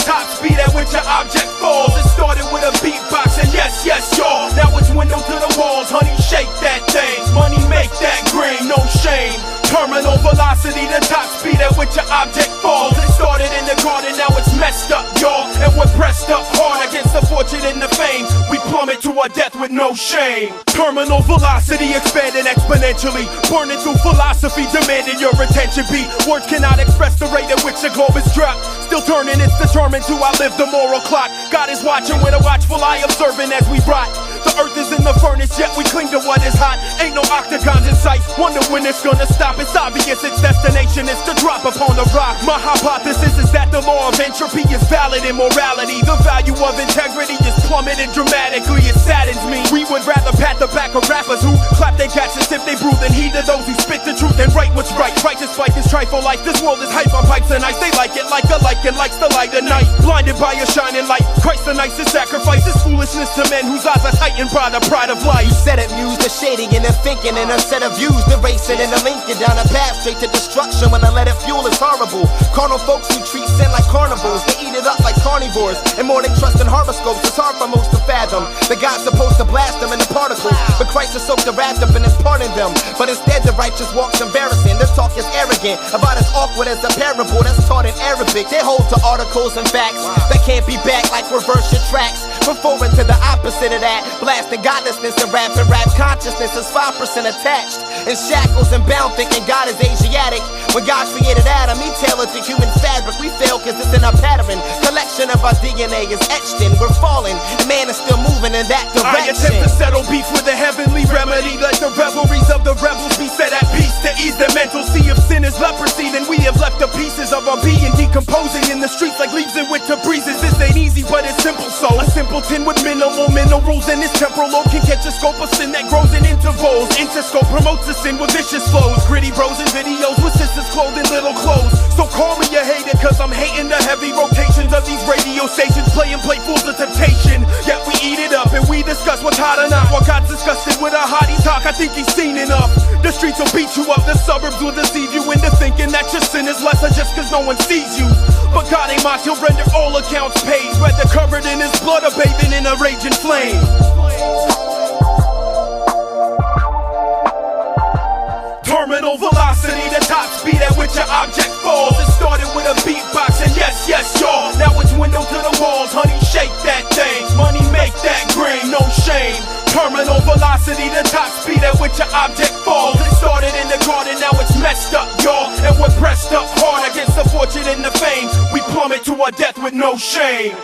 top speed at which your object falls. It started with a beatbox and yes, yes, y'all. Now it's window to the walls, honey, shake that thing. Money make that green, no shame. Terminal velocity, the top speed at which your object falls. It started in the garden, now it's messed up, y'all. And we're pressed up hard against the fortune and the fame. We plummet to our death with no shame. Terminal velocity expanding exponentially, burning through philosophy, demanding your attention. Beat words cannot express the rate at which the globe is dropped. Still turning, it's determined to outlive the moral clock. God is watching with a watchful eye, observing as we rot. The earth is in the furnace, yet we cling to what is hot. Ain't no octagons in sight, wonder when it's gonna stop. It's obvious its destination is to drop upon the rock. My hypothesis is that the law of entropy is valid in morality. The value of integrity is plummeted dramatically, it saddens me. We would rather pat the back of rappers who clap their cats as if they breathe and heed to those who spit the truth and write what's right. Righteous fight this trifle life, this world is hype on pipes and ice. They like it like a like and likes the light of night. Blinded by a shining light, Christ the nicest sacrifice is foolishness to men whose eyes are tightened by the pride of life. You said it, muse the shading and the thinking and a set of views, the racing and the linking down a path straight to destruction. When I let it fuel is horrible. Carnal folks who treat sin like carnivores, they eat it up like carnivores. And more than trust in horoscopes, it's hard for most to fathom. The God's supposed to blast them in the particles, but Christ is soaked the wrath up and is pardoning them. But instead the righteous walk's embarrassing. Their talk is arrogant, about as awkward as a parable that's taught in Arabic. They hold to articles and facts that can't be back like reverse your tracks. From forward to the opposite of that, blasting godlessness and rap consciousness is 5% attached in shackles and bound, thinking God is Asiatic. When God created Adam, he tailored the human fabric. We fail cause it's in our pattern. Collection of our DNA is etched in. We're falling, and man is still moving in that direction. I attempt to settle beef with a heavenly remedy. Let the revelries of the rebels be set at peace. To ease their mental sea of sin is leprosy. Then we have left the pieces of our being decomposing in the streets like leaves in winter breezes. This ain't easy but it's simple, so a simpleton with minimal minerals in his temporal lobe can catch a scope of sin that grows in intervals. Interscope promotes the sin with vicious flows. Gritty bros and videos with sisters clothed in little clothes. So call me a hater cause I'm hating the heavy rotations of these radio stations, playing playfuls of temptation. Yet we eat it up and we discuss what's hot or not. While God's disgusted with a hottie talk, I think he's seen enough. The streets will beat you up, the suburbs will deceive you into thinking that your sin is lesser just cause no one sees you. But God ain't mocked, he'll render all accounts paid, whether covered in his blood or bathing in a raging flame. Terminal velocity, the top speed at which your object falls. It started with a beatbox and yes, yes, y'all. Now it's window to the walls, honey, shake that thing. Money make that green, no shame. Terminal velocity, the top speed at which your object falls. It started in the garden, now it's messed up, y'all. And we're pressed up hard against the fortune and the fame. We plummet to our death with no shame.